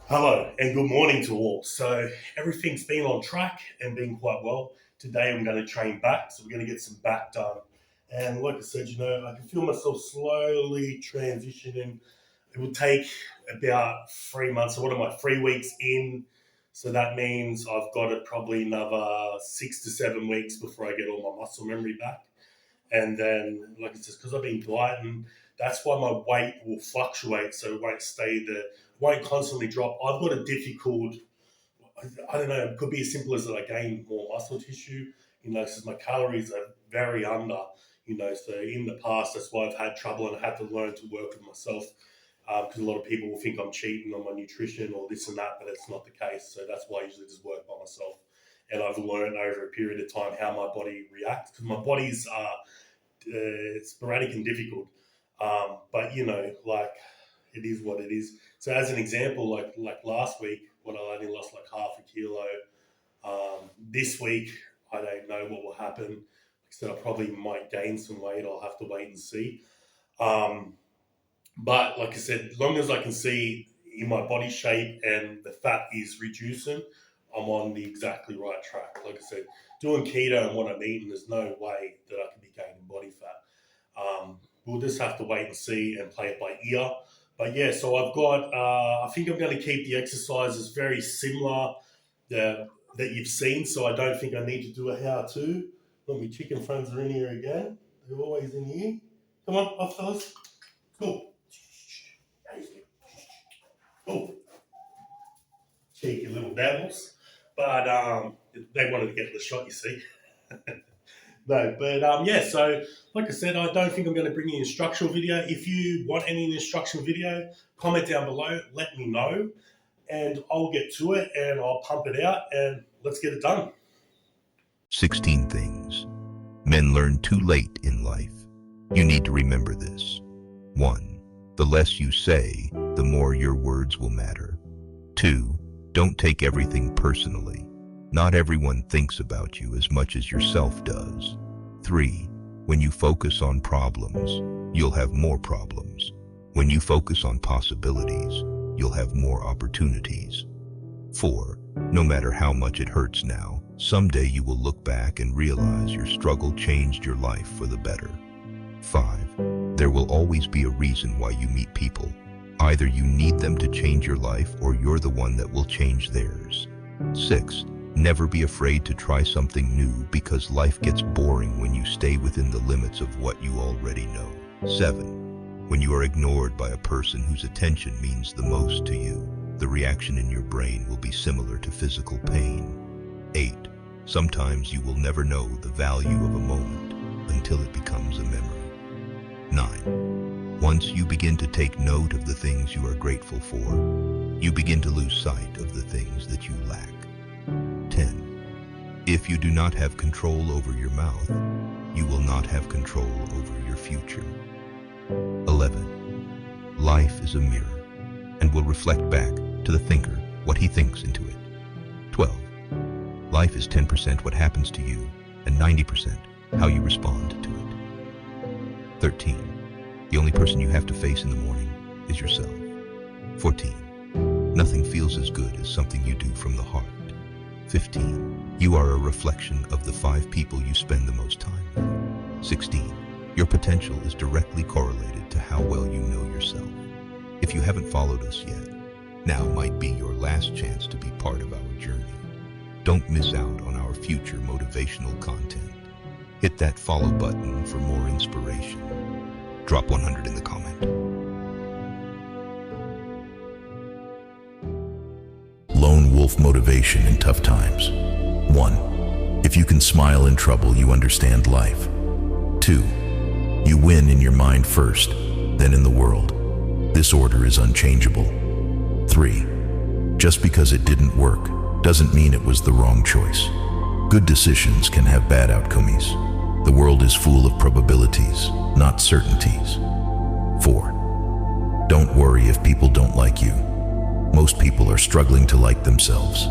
Hello and good morning to all. So everything's been on track and been quite well. Today I'm going to train back, so we're going to get some back done. And like I said, I can feel myself slowly transitioning. It will take about 3 months. So what am I, 3 weeks in? So that means I've got it probably another 6 to 7 weeks before I get all my muscle memory back. And then, like I said, because I've been dieting, that's why my weight will fluctuate. So it won't stay there, won't constantly drop. I've got a difficult, I don't know, it could be as simple as that I gain more muscle tissue, because my calories are very under, so in the past, that's why I've had trouble and I had to learn to work with myself, because a lot of people will think I'm cheating on my nutrition or this and that, but it's not the case. So that's why I usually just work by myself. And I've learned over a period of time how my body reacts, because my body's sporadic and difficult. But like, it is what it is. So as an example, like last week, when I only lost like half a kilo, this week I don't know what will happen. Like I said, I probably might gain some weight. I'll have to wait and see. But like I said, as long as I can see in my body shape and the fat is reducing, I'm on the exactly right track. Like I said, doing keto and what I'm eating, there's no way that I can be gaining body fat. We'll just have to wait and see and play it by ear. But yeah, so I've got, I think I'm going to keep the exercises very similar that you've seen. So I don't think I need to do a how-to. Let me chicken friends are in here again. They're always in here. Come on, off fellas. Cool. Oh, cheeky little devils. But they wanted to get the shot, you see. No, but yeah, so like I said, I don't think I'm going to bring you an instructional video. If you want any instructional video, comment down below, let me know, and I'll get to it and I'll pump it out and let's get it done. 16 things men learn too late in life. You need to remember this. 1. The less you say, the more your words will matter. 2. Don't take everything personally. Not everyone thinks about you as much as yourself does. 3. When you focus on problems, you'll have more problems. When you focus on possibilities, you'll have more opportunities. 4. No matter how much it hurts now, someday you will look back and realize your struggle changed your life for the better. 5. There will always be a reason why you meet people. Either you need them to change your life or you're the one that will change theirs. 6. Never be afraid to try something new, because life gets boring when you stay within the limits of what you already know. 7. When you are ignored by a person whose attention means the most to you, the reaction in your brain will be similar to physical pain. 8. Sometimes you will never know the value of a moment until it becomes a memory. 9. Once you begin to take note of the things you are grateful for, you begin to lose sight of the things that you lack. 10. If you do not have control over your mouth, you will not have control over your future. 11. Life is a mirror and will reflect back to the thinker what he thinks into it. 12. Life is 10% what happens to you and 90% how you respond to it. 13. The only person you have to face in the morning is yourself. 14. Nothing feels as good as something you do from the heart. 15. You are a reflection of the 5 people you spend the most time with. 16. Your potential is directly correlated to how well you know yourself. If you haven't followed us yet, now might be your last chance to be part of our journey. Don't miss out on our future motivational content. Hit that follow button for more inspiration. Drop 100 in the comment. Lone wolf motivation in tough times. 1. If you can smile in trouble, you understand life. 2. You win in your mind first, then in the world. This order is unchangeable. 3. Just because it didn't work doesn't mean it was the wrong choice. Good decisions can have bad outcomes. The world is full of probabilities, not certainties. 4. Don't worry if people don't like you. Most people are struggling to like themselves.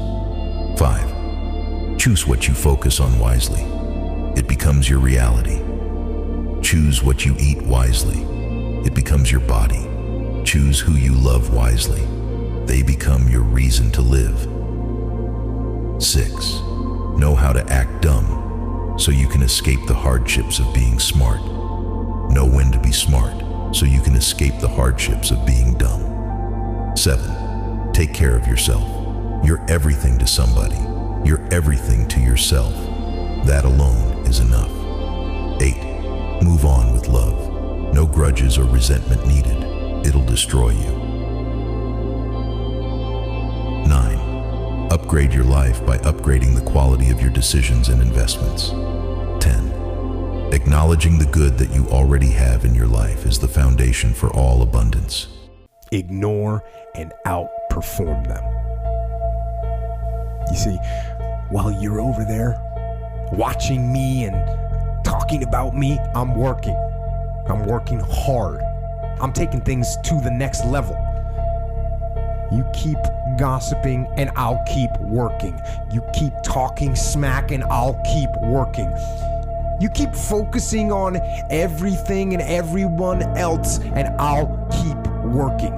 5. Choose what you focus on wisely. It becomes your reality. Choose what you eat wisely. It becomes your body. Choose who you love wisely. They become your reason to live. 6. Know how to act dumb so you can escape the hardships of being smart. Know when to be smart so you can escape the hardships of being dumb. 7. Take care of yourself. You're everything to somebody. You're everything to yourself. That alone is enough. 8. Move on with love. No grudges or resentment needed. It'll destroy you. 9. Upgrade your life by upgrading the quality of your decisions and investments. 10. Acknowledging the good that you already have in your life is the foundation for all abundance. Ignore and outperform them. You see, while you're over there watching me and talking about me, I'm working. I'm working hard. I'm taking things to the next level. You keep gossiping and I'll keep working. You keep talking smack and I'll keep working. You keep focusing on everything and everyone else and I'll keep working.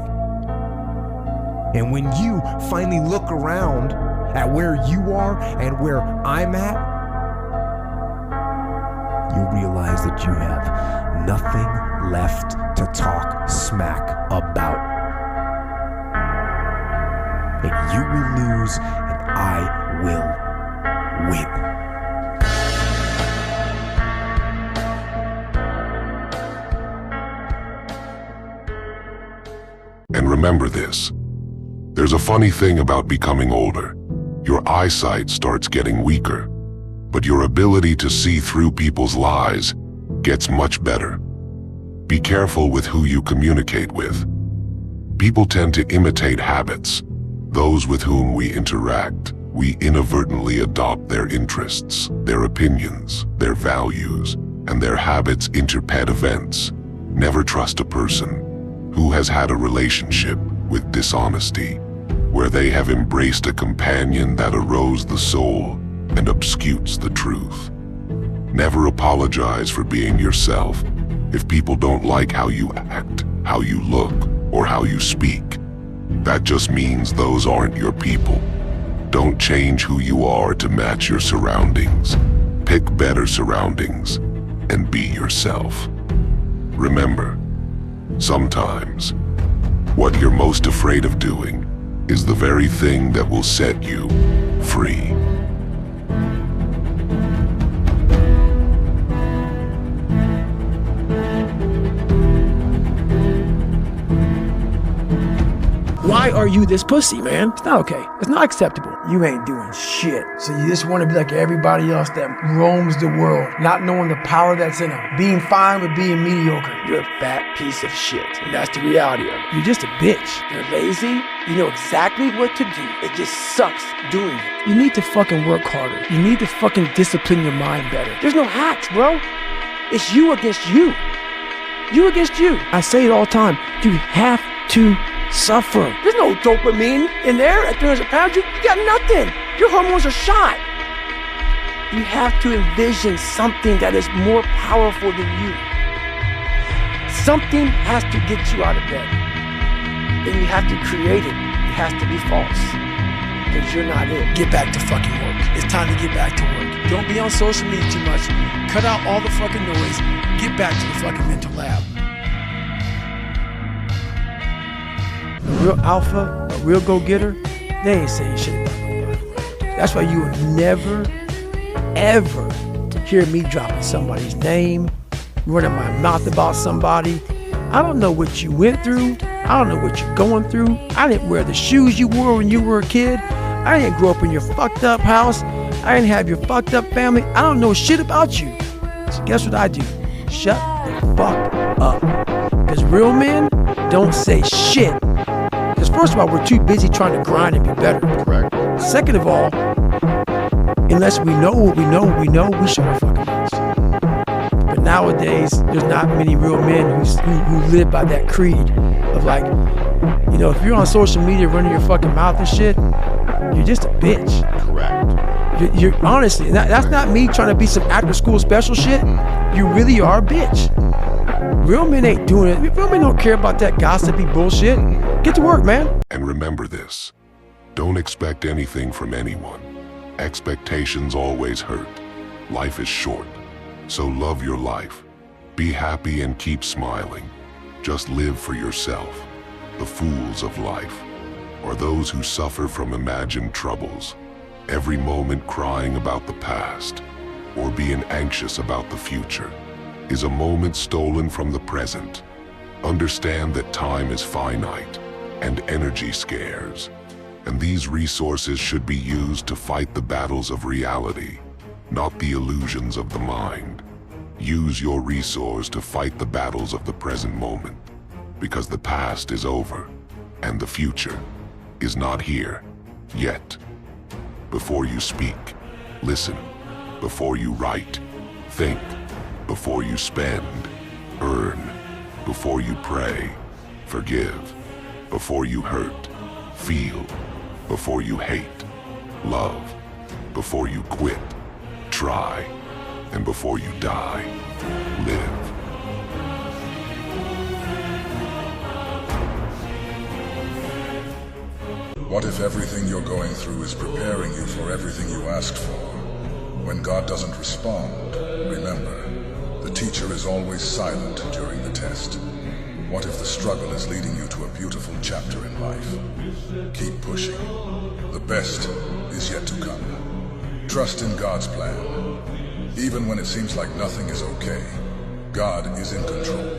And when you finally look around at where you are and where I'm at, you realize that you have nothing left to talk smack about. And you will lose and I will win. And remember this, there's a funny thing about becoming older. Your eyesight starts getting weaker, but your ability to see through people's lies gets much better. Be careful with who you communicate with. People tend to imitate habits. Those with whom we interact, we inadvertently adopt their interests, their opinions, their values, and their habits into pet events. Never trust a person who has had a relationship with dishonesty, where they have embraced a companion that erodes the soul and obscures the truth. Never apologize for being yourself. If people don't like how you act, how you look, or how you speak, that just means those aren't your people. Don't change who you are to match your surroundings. Pick better surroundings and be yourself. Remember, sometimes, what you're most afraid of doing is the very thing that will set you free. Why are you this pussy, man? It's not okay. It's not acceptable. You ain't doing shit. So you just want to be like everybody else that roams the world, not knowing the power that's in them, being fine with being mediocre. You're a fat piece of shit. And that's the reality of it. You're just a bitch. You're lazy. You know exactly what to do. It just sucks doing it. You need to fucking work harder. You need to fucking discipline your mind better. There's no hacks, bro. It's you against you. You against you. I say it all the time. You have to suffer. There's no dopamine in there at 300 pounds. You got nothing. Your hormones are shot. You have to envision something that is more powerful than you. Something has to get you out of bed. And you have to create it. It has to be false. Because you're not it. Get back to fucking work. It's time to get back to work. Don't be on social media too much. Cut out all the fucking noise. Get back to the fucking mental lab. A real alpha, a real go-getter, they ain't saying shit about nobody. That's why you will never, ever hear me dropping somebody's name, running my mouth about somebody. I don't know what you went through. I don't know what you're going through. I didn't wear the shoes you wore when you were a kid. I didn't grow up in your fucked up house. I didn't have your fucked up family. I don't know shit about you. So guess what I do? Shut the fuck up. Because real men don't say shit. Because first of all, we're too busy trying to grind and be better. Correct. Second of all, unless we know what we know, we shut our fucking mouths. But nowadays, there's not many real men who live by that creed of like, you know, if you're on social media running your fucking mouth and shit, you're just a bitch. Correct. You're honestly, that's not me trying to be some after school special shit. you really are a bitch. Real men ain't doing it. Real men don't care about that gossipy bullshit. Get to work, man. And remember this, don't expect anything from anyone. Expectations always hurt. Life is short, so love your life. Be happy and keep smiling. Just live for yourself. The fools of life are those who suffer from imagined troubles, every moment crying about the past or being anxious about the future is a moment stolen from the present. Understand that time is finite and energy scarce, and these resources should be used to fight the battles of reality, not the illusions of the mind. Use your resource to fight the battles of the present moment, because the past is over and the future is not here yet. Before you speak, listen. Before you write, think. Before you spend, earn. Before you pray, forgive. Before you hurt, feel. Before you hate, love. Before you quit, try. And before you die, live. What if everything you're going through is preparing you for everything you asked for? When God doesn't respond, remember, the teacher is always silent during the test. What if the struggle is leading you to a beautiful chapter in life? Keep pushing. The best is yet to come. Trust in God's plan. Even when it seems like nothing is okay, God is in control.